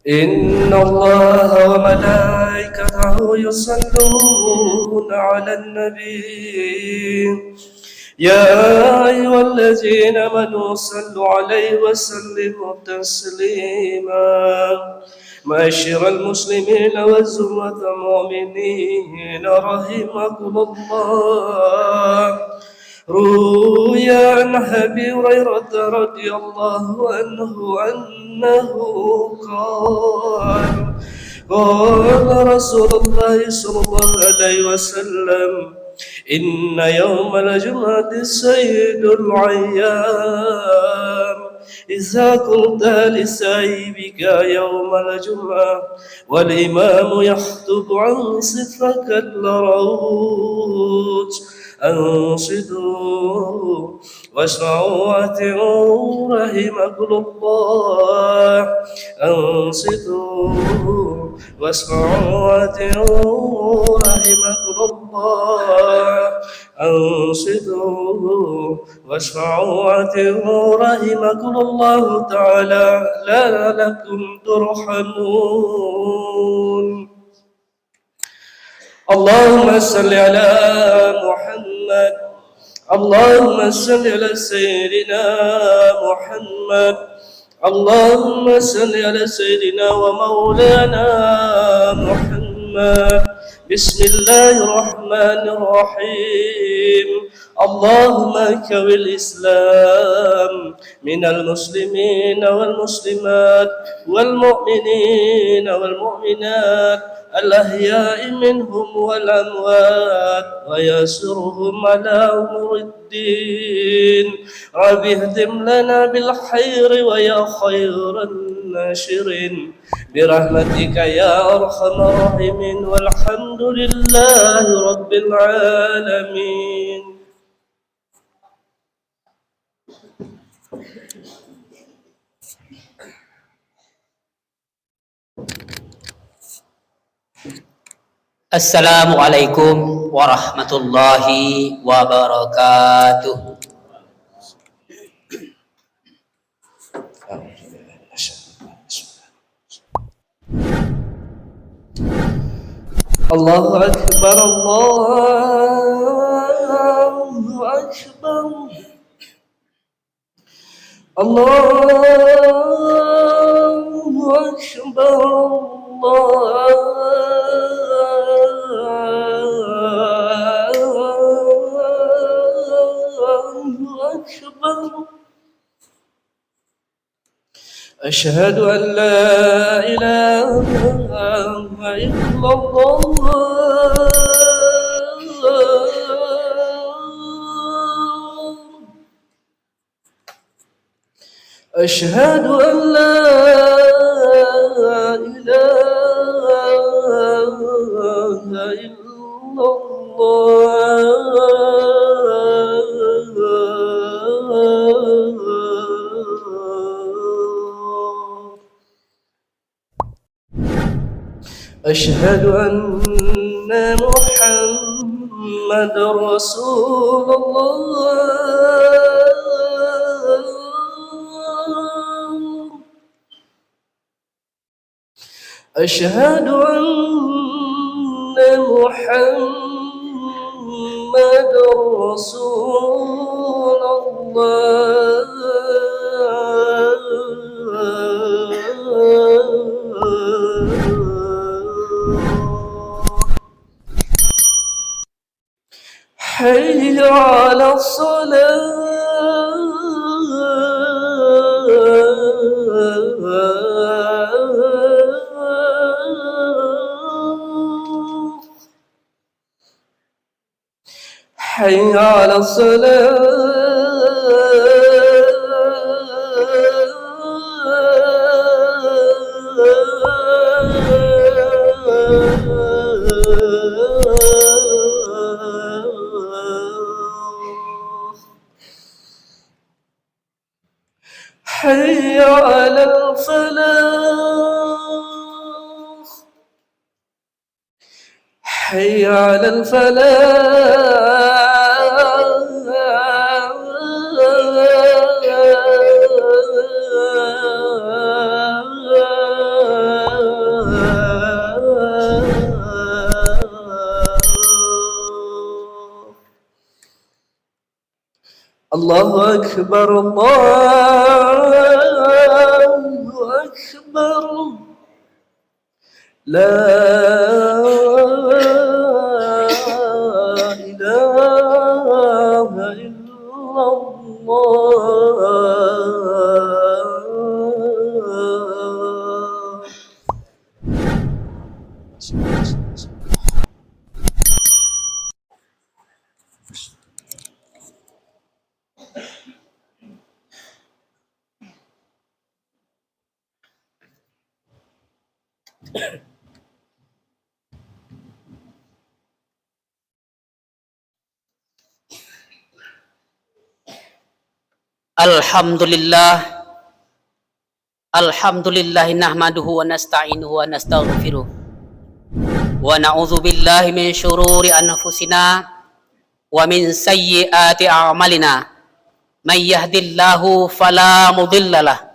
إن الله وملائكته يصلون على النبي يا أيها الذين آمنوا صلوا عليه وسلموا تسليما. معاشر المسلمين وزمرة المؤمنين رحمكم الله، روي عن أبي هريرة رضي الله عنه أنه قال قال رسول الله صلى الله عليه وسلم: إن يوم الجمعة سيد الأيام. إذا قلت لسايبك يوم الجمعة والإمام يخطب عن صفك الروج أنصتوا واسمعوا وأطيعوا رحمكم الله. أنصتوا واسمعوا وأطيعوا رحمكم الله. أنصتوا واسمعوا وأطيعوا رحمكم الله تعالى لعلكم ترحمون. اللهم صل على محمد. اللهم صل على سيدنا محمد. اللهم صل على سيدنا ومولانا محمد. بسم الله الرحمن الرحيم. اللهم اكرم الإسلام من المسلمين والمسلمات والمؤمنين والمؤمنات الأحياء منهم والأموات ويسرهم على أمور الدين. رب اهدم لنا بالخير ويا خير الناشرين برحمتك يا أرحم الراحمين، والحمد لله رب العالمين. Assalamualaikum warahmatullahi wabarakatuh. Allahu Akbar, Allahu Akbar, Allahu Akbar, Allahu Akbar. أشهد أن لا إله إلا الله. أشهد أن لا إله إلا الله. أشهد أن محمد رسول الله. أشهد أن محمد رسول الله. حي على الصلاة. حي على الصلاة. حي على الفلاح. حي على الفلاح. الله أكبر الله أكبر لا إله إلا الله. Alhamdulillah nahmaduhu wa nasta'inuhu wa nastaghfiruh wa na'udzu billahi min syururi anfusina wa min sayyiati a'malina may yahdihillahu fala mudhillalah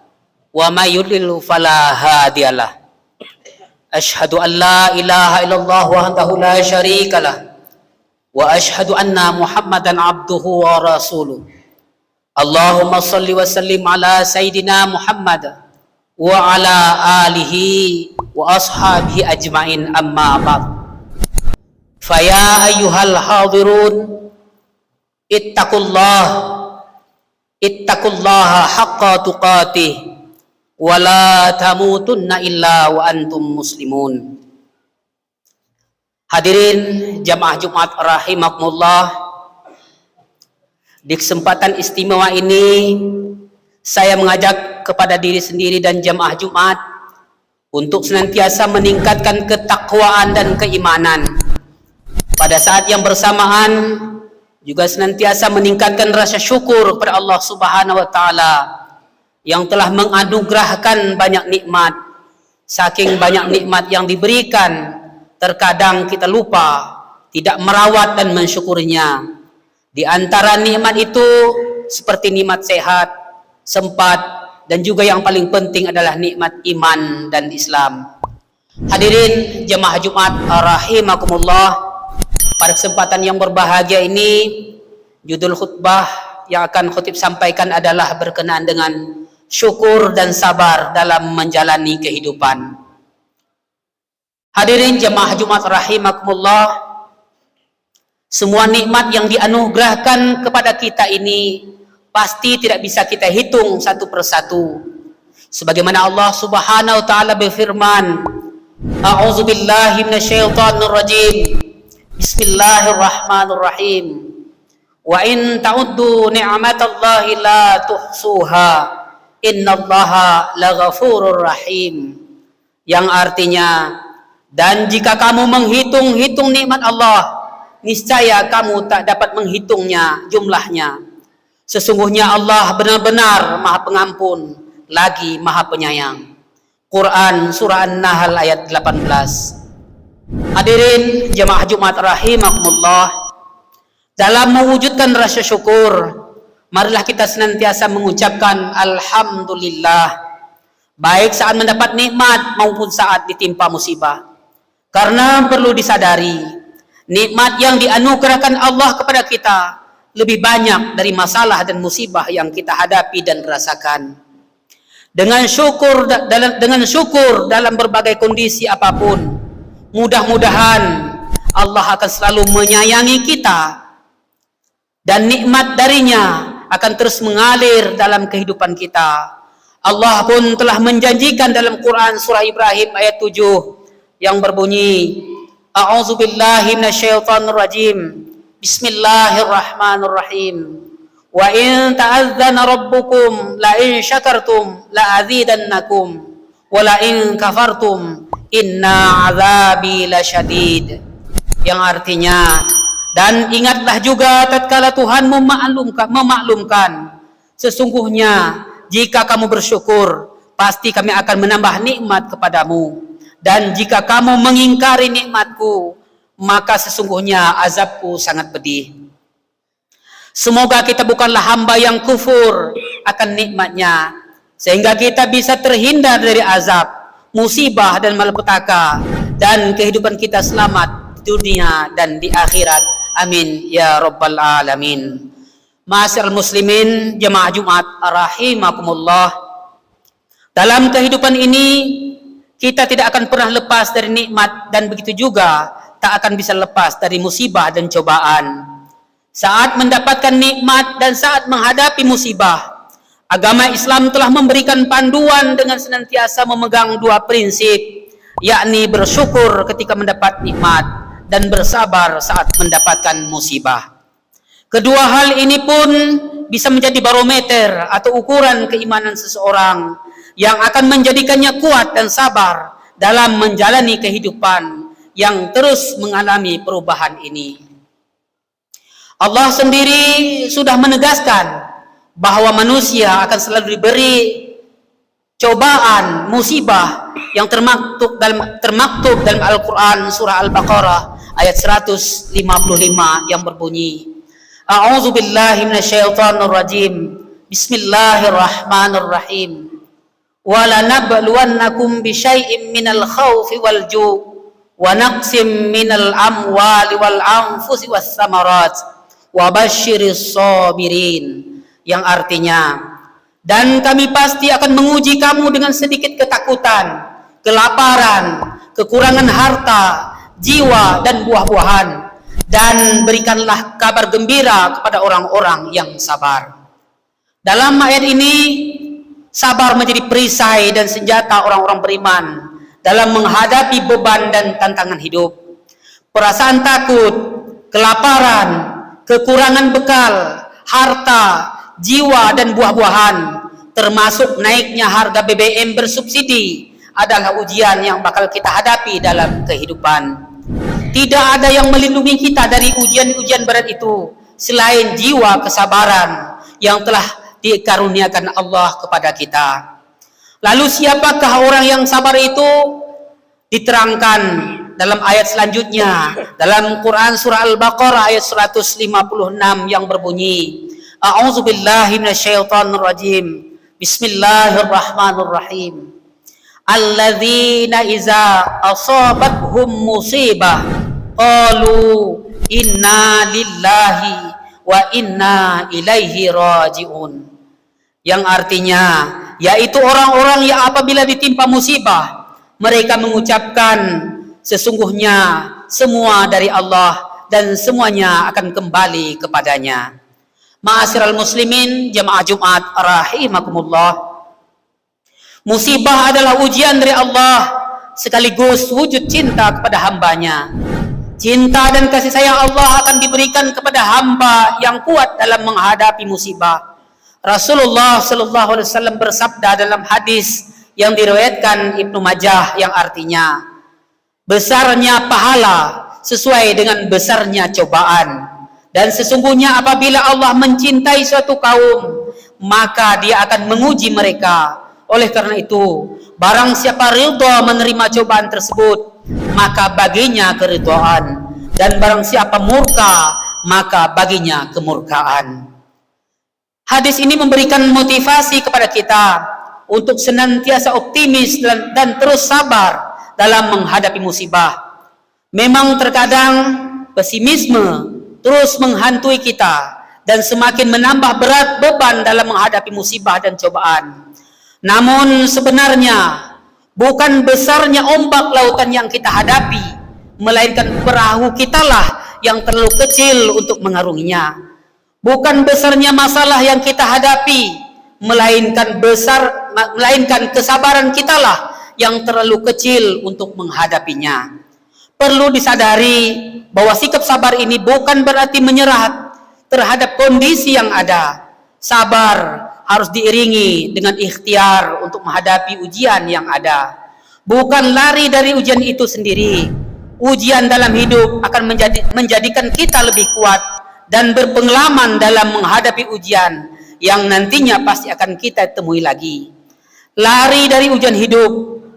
wa may yudlil fala hadiyalah. Asyhadu an la ilaha illallah wahdahu la syarikalah wa asyhadu anna Muhammadan abduhu wa rasuluh. Allahumma salli wa sallim ala Sayyidina Muhammad wa ala alihi wa ashabihi ajma'in, amma ba'd. Faya ayyuhal hadirun ittaqullaha haqqa tuqatih wa la tamutunna illa wa antum muslimun. Hadirin jamaah Jumat rahimakumullah, di kesempatan istimewa ini saya mengajak kepada diri sendiri dan jamaah Jumat untuk senantiasa meningkatkan ketakwaan dan keimanan. Pada saat yang bersamaan juga senantiasa meningkatkan rasa syukur kepada Allah Subhanahu wa taala yang telah menganugerahkan banyak nikmat. Saking banyak nikmat yang diberikan, terkadang kita lupa tidak merawat dan mensyukurinya. Di antara nikmat itu seperti nikmat sehat, sempat, dan juga yang paling penting adalah nikmat iman dan Islam. Hadirin jemaah Jumat rahimakumullah, pada kesempatan yang berbahagia ini judul khutbah yang akan khutib sampaikan adalah berkenaan dengan syukur dan sabar dalam menjalani kehidupan. Hadirin jemaah Jumat rahimakumullah, semua nikmat yang dianugerahkan kepada kita ini pasti tidak bisa kita hitung satu persatu. Sebagaimana Allah Subhanahu wa taala berfirman, A'udzubillahi minasyaitonirrajim. Bismillahirrahmanirrahim. Wa in ta'uddu ni'matallahi la tuhsuha. Innallaha laghafurur rahim. Yang artinya, dan jika kamu menghitung-hitung nikmat Allah, niscaya kamu tak dapat menghitungnya jumlahnya. Sesungguhnya Allah benar-benar Maha Pengampun lagi Maha Penyayang. Quran surah An-Nahl ayat 18. Hadirin jemaah Jumat rahimakumullah, dalam mewujudkan rasa syukur, marilah kita senantiasa mengucapkan alhamdulillah, baik saat mendapat nikmat maupun saat ditimpa musibah. Karena perlu disadari, nikmat yang dianugerahkan Allah kepada kita lebih banyak dari masalah dan musibah yang kita hadapi dan rasakan. Dengan syukur dalam berbagai kondisi apapun, mudah-mudahan Allah akan selalu menyayangi kita dan nikmat darinya akan terus mengalir dalam kehidupan kita. Allah pun telah menjanjikan dalam Quran surah Ibrahim ayat 7 yang berbunyi, A'udzubillahi minasyaitonirrajim. Bismillahirrahmanirrahim. Wa in ta'adzana rabbukum la in syakartum la azidannakum wa la in kafartum inna 'adzabi lasyadid. Yang artinya, dan ingatlah juga tatkala Tuhanmu memaklumkan, sesungguhnya jika kamu bersyukur, pasti kami akan menambah nikmat kepadamu. Dan jika kamu mengingkari nikmatku, maka sesungguhnya azabku sangat pedih. Semoga kita bukanlah hamba yang kufur akan nikmatnya, sehingga kita bisa terhindar dari azab, musibah dan malapetaka, dan kehidupan kita selamat di dunia dan di akhirat. Amin ya rabbal alamin. Ma'asyiral muslimin, jemaah Jumat rahimakumullah. Dalam kehidupan ini kita tidak akan pernah lepas dari nikmat, dan begitu juga tak akan bisa lepas dari musibah dan cobaan. Saat mendapatkan nikmat dan saat menghadapi musibah, agama Islam telah memberikan panduan dengan senantiasa memegang dua prinsip, yakni bersyukur ketika mendapat nikmat dan bersabar saat mendapatkan musibah. Kedua hal ini pun bisa menjadi barometer atau ukuran keimanan seseorang yang akan menjadikannya kuat dan sabar dalam menjalani kehidupan yang terus mengalami perubahan ini. Allah sendiri sudah menegaskan bahwa manusia akan selalu diberi cobaan, musibah yang termaktub dalam Al-Quran surah Al-Baqarah ayat 155 yang berbunyi, A'udzu billahi minasyaitonir rajim. Bismillahirrahmanirrahim. Wa lanabluwannakum bisyai'im minal khaufi wal ju' wa naqsim minal amwali wal anfusi was samarat wa basyiris sabirin. Yang artinya, dan kami pasti akan menguji kamu dengan sedikit ketakutan, kelaparan, kekurangan harta, jiwa dan buah-buahan, dan berikanlah kabar gembira kepada orang-orang yang sabar. Dalam ayat ini, sabar menjadi perisai dan senjata orang-orang beriman dalam menghadapi beban dan tantangan hidup. Perasaan takut, kelaparan, kekurangan bekal, harta, jiwa dan buah-buahan, termasuk naiknya harga BBM bersubsidi, adalah ujian yang bakal kita hadapi dalam kehidupan. Tidak ada yang melindungi kita dari ujian-ujian berat itu selain jiwa kesabaran yang telah dikaruniakan Allah kepada kita. Lalu siapakah orang yang sabar itu? Diterangkan dalam ayat selanjutnya dalam Quran surah Al-Baqarah ayat 156 yang berbunyi, A'udzu billahi minasyaitonir rajim. Bismillahirrahmanirrahim. Alladzina iza asabathum musibah qalu inna lillahi wa inna ilaihi raji'un. Yang artinya, yaitu orang-orang yang apabila ditimpa musibah, mereka mengucapkan sesungguhnya semua dari Allah dan semuanya akan kembali kepadanya. Ma'asyiral muslimin, jemaah Jumat rahimakumullah. Musibah adalah ujian dari Allah sekaligus wujud cinta kepada hambanya. Cinta dan kasih sayang Allah akan diberikan kepada hamba yang kuat dalam menghadapi musibah. Rasulullah sallallahu alaihi wasallam bersabda dalam hadis yang diriwayatkan Ibnu Majah yang artinya, besarnya pahala sesuai dengan besarnya cobaan. Dan sesungguhnya apabila Allah mencintai suatu kaum, maka Dia akan menguji mereka. Oleh karena itu, barang siapa ridha menerima cobaan tersebut, maka baginya keridhaan, dan barang siapa murka, maka baginya kemurkaan. Hadis ini memberikan motivasi kepada kita untuk senantiasa optimis dan terus sabar dalam menghadapi musibah. Memang terkadang pesimisme terus menghantui kita dan semakin menambah berat beban dalam menghadapi musibah dan cobaan. Namun sebenarnya bukan besarnya ombak lautan yang kita hadapi, melainkan perahu kitalah yang terlalu kecil untuk mengarunginya. Bukan besarnya masalah yang kita hadapi, melainkan kesabaran kitalah yang terlalu kecil untuk menghadapinya. Perlu disadari bahwa sikap sabar ini bukan berarti menyerah terhadap kondisi yang ada. Sabar harus diiringi dengan ikhtiar untuk menghadapi ujian yang ada. Bukan lari dari ujian itu sendiri. Ujian dalam hidup akan menjadikan kita lebih kuat dan berpengalaman dalam menghadapi ujian yang nantinya pasti akan kita temui lagi. Lari dari ujian hidup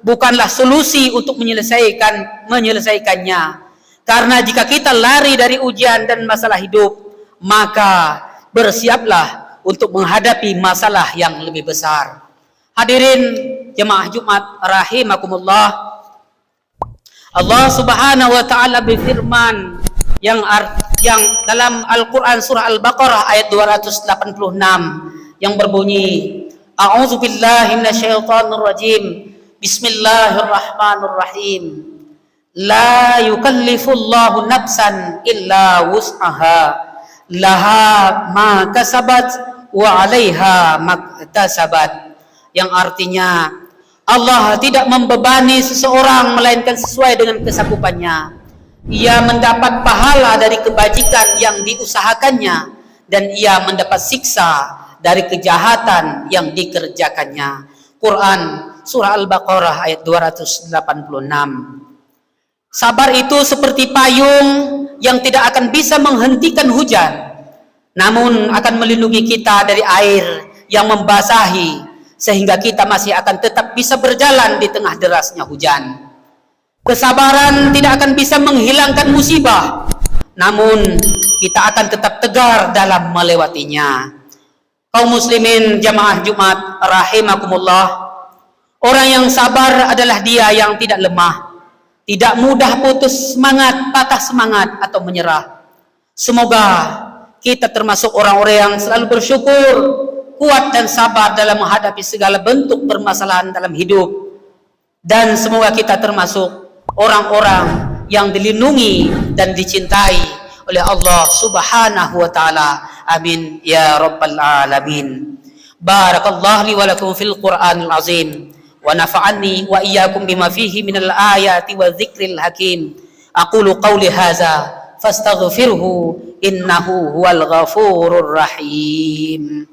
bukanlah solusi untuk menyelesaikannya. Karena jika kita lari dari ujian dan masalah hidup, maka bersiaplah untuk menghadapi masalah yang lebih besar. Hadirin jemaah Jumat rahimakumullah. Allah Subhanahu wa taala berfirman, yang dalam Al-Quran surah Al-Baqarah ayat 286 yang berbunyi, A'udzubillahi minasyaitonirrajim. Bismillahirrahmanirrahim. La yukallifullahu nafsan illa wus'aha, laha ma kasabat wa 'alaiha maktasabat. Yang artinya, Allah tidak membebani seseorang melainkan sesuai dengan kesanggupannya. Ia mendapat pahala dari kebajikan yang diusahakannya, dan ia mendapat siksa dari kejahatan yang dikerjakannya. Quran surah Al-Baqarah ayat 286. Sabar itu seperti payung yang tidak akan bisa menghentikan hujan, namun akan melindungi kita dari air yang membasahi, sehingga kita masih akan tetap bisa berjalan di tengah derasnya hujan. Kesabaran tidak akan bisa menghilangkan musibah, namun kita akan tetap tegar dalam melewatinya. Kaum muslimin jamaah Jumat rahimakumullah, orang yang sabar adalah dia yang tidak lemah, tidak mudah putus semangat, patah semangat atau menyerah. Semoga kita termasuk orang-orang yang selalu bersyukur, kuat dan sabar dalam menghadapi segala bentuk permasalahan dalam hidup. Dan semoga kita termasuk orang-orang yang dilindungi dan dicintai oleh Allah Subhanahu wa taala. Amin ya rabbal alamin. Barakallahu li wa lakum fil Qur'anil azim. Wa nafa'anni wa iyyakum bima fihi minal ayati wa dzikril hakim. Aqulu qawli hadza fastaghfirhu innahu huwal ghafurur rahim.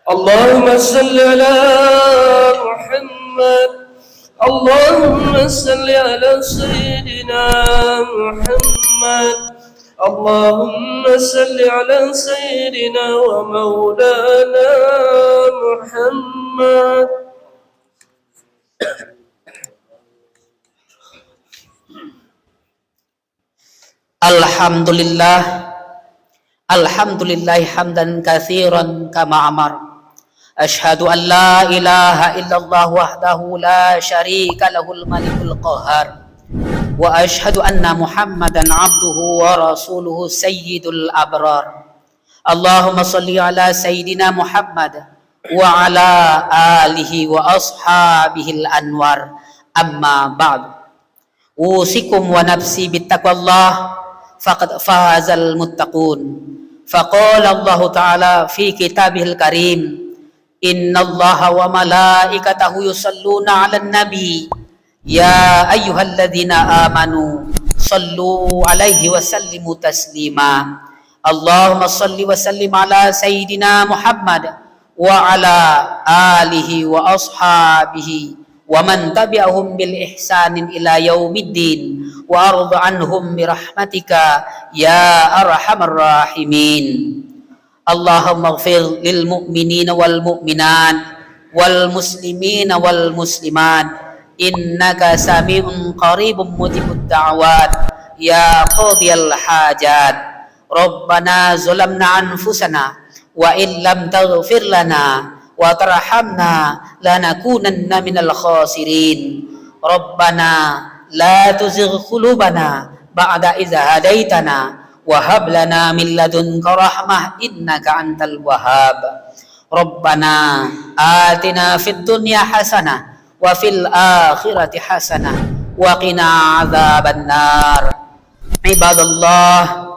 Allahumma salli ala Muhammad. Allahumma salli ala Sayyidina Muhammad. Allahumma salli ala Sayyidina wa Maulana Muhammad. Alhamdulillah, alhamdulillah hamdan katsiran kama amar. Ashhadu an la ilaha illallah wahdahu la syarika lahul malikul qahhar. Wa ashhadu anna Muhammadan abduhu wa rasuluhu sayyidul abrar. Allahumma salli ala Sayyidina Muhammad wa ala alihi wa ashabihil anwar. Amma ba'du. Usikum wa nafsi bittaqwallah faqad fazal muttaqun. Faqala Allah Ta'ala fi kitabihil karim, innallaha wa malaikatahu yusalluna 'alan nabi ya ayyuhalladzina amanu sallu 'alaihi wa sallimu taslima. Allahumma salli wa sallim ala Sayyidina Muhammad wa ala alihi wa ashabihi wa man tabi'ahum bil ihsanin ila yaumiddin wa arda anhum bi rahmatika ya arhamar rahimin. Allahumma ighfir lil mu'minina wal mu'minat wal muslimina wal muslimat innaka sami'un qaribun mujibud da'wat ya qadiyal hajat. Rabbana zalamna anfusana wa in lam taghfir lana wa tarhamna lanakunanna minal khasirin. Rabbana la tuzigh qulubana ba'da idh hadaitana wa hab lana min ladunka rahmah innaka antal wahhab. Rabbana atina fid dunya hasanah wa fil akhirati hasanah wa qina adzabannar. Ibadallah,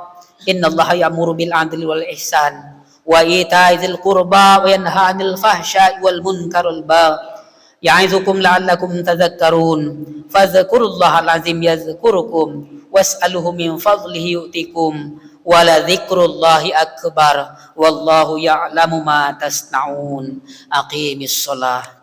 innallaha ya'muru bil 'adli wal ihsan wa ita'i dzil qurba wa yanha 'anil fahsya'i wal munkari wal baghi ya'izukum la'allakum tadhakkarun. Fadhkurullahal 'azim yadhkurukum was'aluhu min fadlihi yu'tikum wa la dzikrullahi akbar wallahu ya'lamu ma tasna'un. Aqimis shalah.